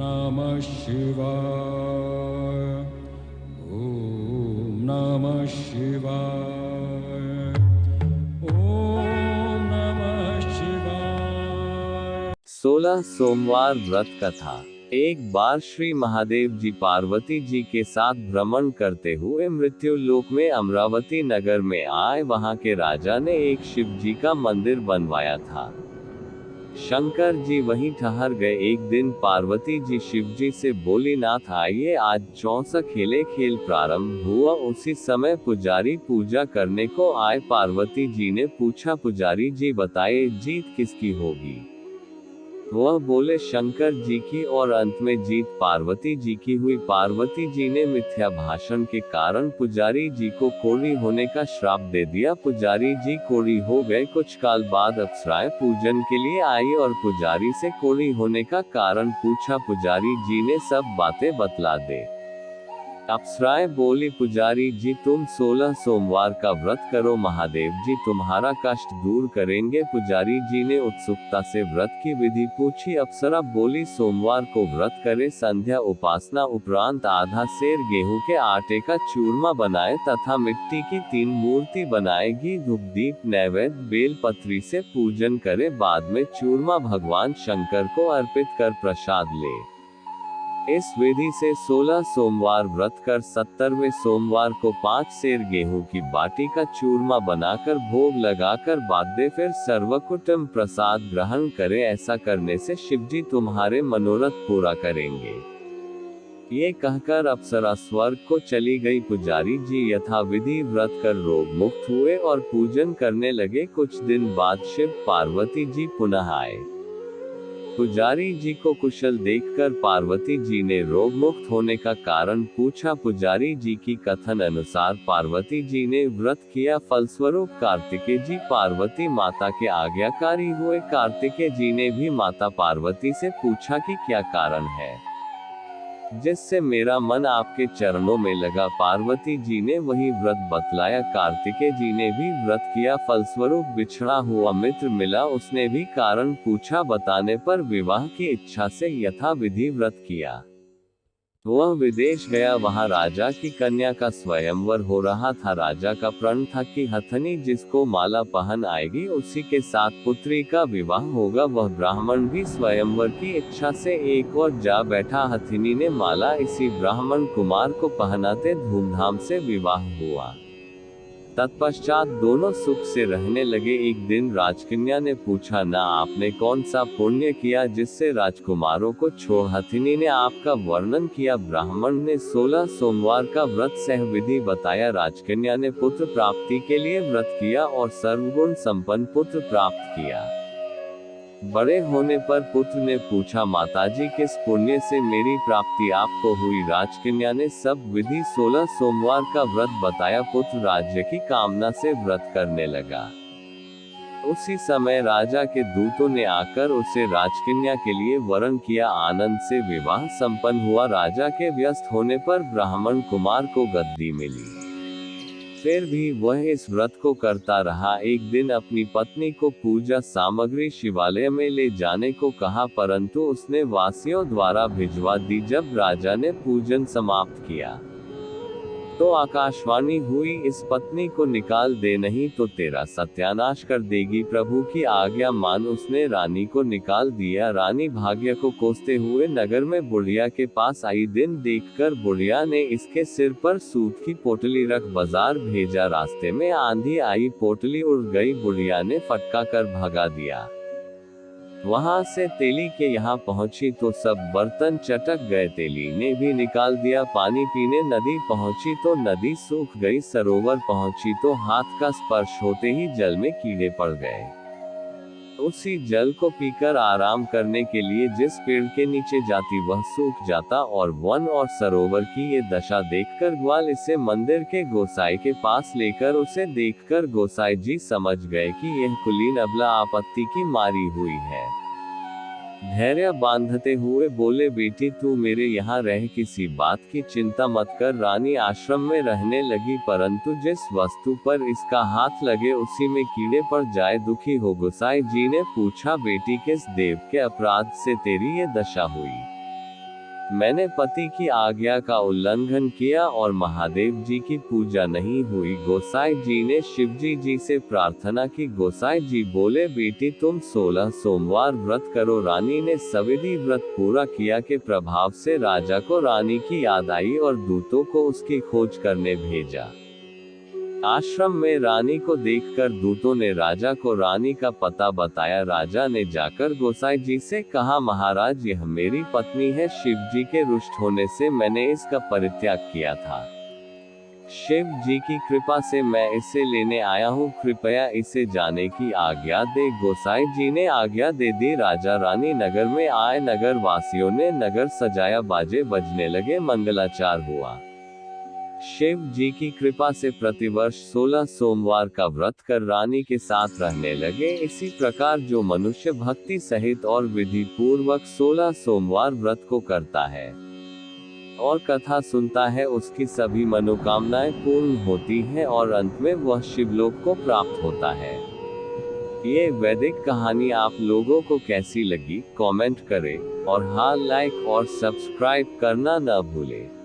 नमः शिवाय। ॐ नमः शिवाय। ॐ नमः शिवाय। 16 सोमवार व्रत कथा। एक बार श्री महादेव जी पार्वती जी के साथ भ्रमण करते हुए मृत्यु लोक में अमरावती नगर में आए। वहां के राजा ने एक शिव जी का मंदिर बनवाया था। शंकर जी वहीं ठहर गए। एक दिन पार्वती जी शिव जी से बोली, नाथ आइए, आज चौसा खेले खेल प्रारंभ हुआ। उसी समय पुजारी पूजा करने को आए। पार्वती जी ने पूछा, पुजारी जी बताइए, जीत किसकी होगी? वह बोले, शंकर जी की। और अंत में जीत पार्वती जी की हुई। पार्वती जी ने मिथ्या भाषण के कारण पुजारी जी को कोढ़ी होने का श्राप दे दिया। पुजारी जी कोढ़ी हो गए। कुछ काल बाद अप्सराएं पूजन के लिए आई और पुजारी से कोढ़ी होने का कारण पूछा। पुजारी जी ने सब बातें बतला दे। अप्सराएं बोली, पुजारी जी तुम 16 सोमवार का व्रत करो, महादेव जी तुम्हारा कष्ट दूर करेंगे। पुजारी जी ने उत्सुकता से व्रत की विधि पूछी। अप्सरा बोली, सोमवार को व्रत करे, संध्या उपासना उपरांत आधा सेर गेहूं के आटे का चूरमा बनाए तथा मिट्टी की 3 मूर्ति बनाएगी। धूप दीप नैवेद्य बेल पत्री से पूजन करे। बाद में चूरमा भगवान शंकर को अर्पित कर प्रसाद ले। इस विधि से 16 सोमवार व्रत कर 70वें सोमवार को 5 सेर गेहूं की बाटी का चूरमा बनाकर भोग लगाकर बाद दे। फिर सर्वकुटुंब प्रसाद ग्रहण करें। ऐसा करने से शिवजी तुम्हारे मनोरथ पूरा करेंगे। ये कहकर अप्सरा स्वर्ग को चली गई। पुजारी जी यथाविधि व्रत कर रोग मुक्त हुए और पूजन करने लगे। कुछ दिन बाद शिव पार्वती जी पुनः आए। पुजारी जी को कुशल देखकर पार्वती जी ने रोग मुक्त होने का कारण पूछा। पुजारी जी की कथन अनुसार पार्वती जी ने व्रत किया। फलस्वरूप कार्तिकेय जी पार्वती माता के आज्ञाकारी हुए। कार्तिकेय जी ने भी माता पार्वती से पूछा कि क्या कारण है जिससे मेरा मन आपके चरणों में लगा। पार्वती जी ने वही व्रत बतलाया। कार्तिकेय जी ने भी व्रत किया। फलस्वरूप बिछड़ा हुआ मित्र मिला। उसने भी कारण पूछा। बताने पर विवाह की इच्छा से यथाविधि व्रत किया। वह विदेश गया। वहां राजा की कन्या का स्वयंवर हो रहा था। राजा का प्रण था कि हथनी जिसको माला पहन आएगी उसी के साथ पुत्री का विवाह होगा। वह ब्राह्मण भी स्वयंवर की इच्छा से एक और जा बैठा। हथिनी ने माला इसी ब्राह्मण कुमार को पहनाते धूमधाम से विवाह हुआ। तत्पश्चात दोनों सुख से रहने लगे। एक दिन राजकन्या ने पूछा, ना आपने कौन सा पुण्य किया जिससे राजकुमारों को छोड़? हथिनी ने आपका वर्णन किया। ब्राह्मण ने 16 सोमवार का व्रत सह विधि बताया। राजकन्या ने पुत्र प्राप्ति के लिए व्रत किया और सर्वगुण संपन्न पुत्र प्राप्त किया। बड़े होने पर पुत्र ने पूछा, माताजी किस पुण्य से मेरी प्राप्ति आपको हुई? राजकन्या ने सब विधि 16 सोमवार का व्रत बताया। पुत्र राज्य की कामना से व्रत करने लगा। उसी समय राजा के दूतों ने आकर उसे राजकन्या के लिए वरण किया। आनंद से विवाह संपन्न हुआ। राजा के व्यस्त होने पर ब्राह्मण कुमार को गद्दी मिली। फिर भी वह इस व्रत को करता रहा। एक दिन अपनी पत्नी को पूजा सामग्री शिवालय में ले जाने को कहा, परंतु उसने वासियों द्वारा भिजवा दी। जब राजा ने पूजन समाप्त किया तो आकाशवाणी हुई, इस पत्नी को निकाल दे, नहीं तो तेरा सत्यानाश कर देगी। प्रभु की आज्ञा मान उसने रानी को निकाल दिया। रानी भाग्य को कोसते हुए नगर में बुढ़िया के पास आई। दिन देखकर बुढ़िया ने इसके सिर पर सूत की पोटली रख बाजार भेजा। रास्ते में आंधी आई, पोटली उड़ गई। बुढ़िया ने फटका कर भगा दिया। वहां से तेली के यहाँ पहुंची तो सब बर्तन चटक गए। तेली ने भी निकाल दिया। पानी पीने नदी पहुंची तो नदी सूख गई। सरोवर पहुंची तो हाथ का स्पर्श होते ही जल में कीड़े पड़ गए। उसी जल को पीकर आराम करने के लिए जिस पेड़ के नीचे जाती वह सूख जाता। और वन और सरोवर की ये दशा देखकर ग्वाल इसे मंदिर के गोसाई के पास लेकर उसे देखकर गोसाई जी समझ गए कि यह कुलीन अबला आपत्ति की मारी हुई है। धैर्य बांधते हुए बोले, बेटी तू मेरे यहाँ रह, किसी बात की चिंता मत कर। रानी आश्रम में रहने लगी, परंतु जिस वस्तु पर इसका हाथ लगे उसी में कीड़े पड़ जाए दुखी हो। गोसाई जी ने पूछा, बेटी किस देव के अपराध से तेरी ये दशा हुई? मैंने पति की आज्ञा का उल्लंघन किया और महादेव जी की पूजा नहीं हुई। गोसाई जी ने शिवजी जी से प्रार्थना की। गोसाई जी बोले, बेटी तुम 16 सोमवार व्रत करो। रानी ने सविधि व्रत पूरा किया के प्रभाव से राजा को रानी की याद आई और दूतों को उसकी खोज करने भेजा। आश्रम में रानी को देखकर दूतों ने राजा को रानी का पता बताया। राजा ने जाकर गोसाई जी से कहा, महाराज यह मेरी पत्नी है। शिव जी के रुष्ट होने से मैंने इसका परित्याग किया था। शिव जी की कृपा से मैं इसे लेने आया हूँ, कृपया इसे जाने की आज्ञा दे। गोसाई जी ने आज्ञा दे दी। राजा रानी नगर में आए। नगर वासियों ने नगर सजाया, बाजे बजने लगे, मंगलाचार हुआ। शिव जी की कृपा से प्रतिवर्ष 16 सोमवार का व्रत कर रानी के साथ रहने लगे। इसी प्रकार जो मनुष्य भक्ति सहित और विधि पूर्वक 16 सोमवार व्रत को करता है और कथा सुनता है, उसकी सभी मनोकामनाएं पूर्ण होती हैं और अंत में वह शिवलोक को प्राप्त होता है। ये वैदिक कहानी आप लोगों को कैसी लगी, कमेंट करें और हाँ, लाइक और सब्सक्राइब करना न भूलें।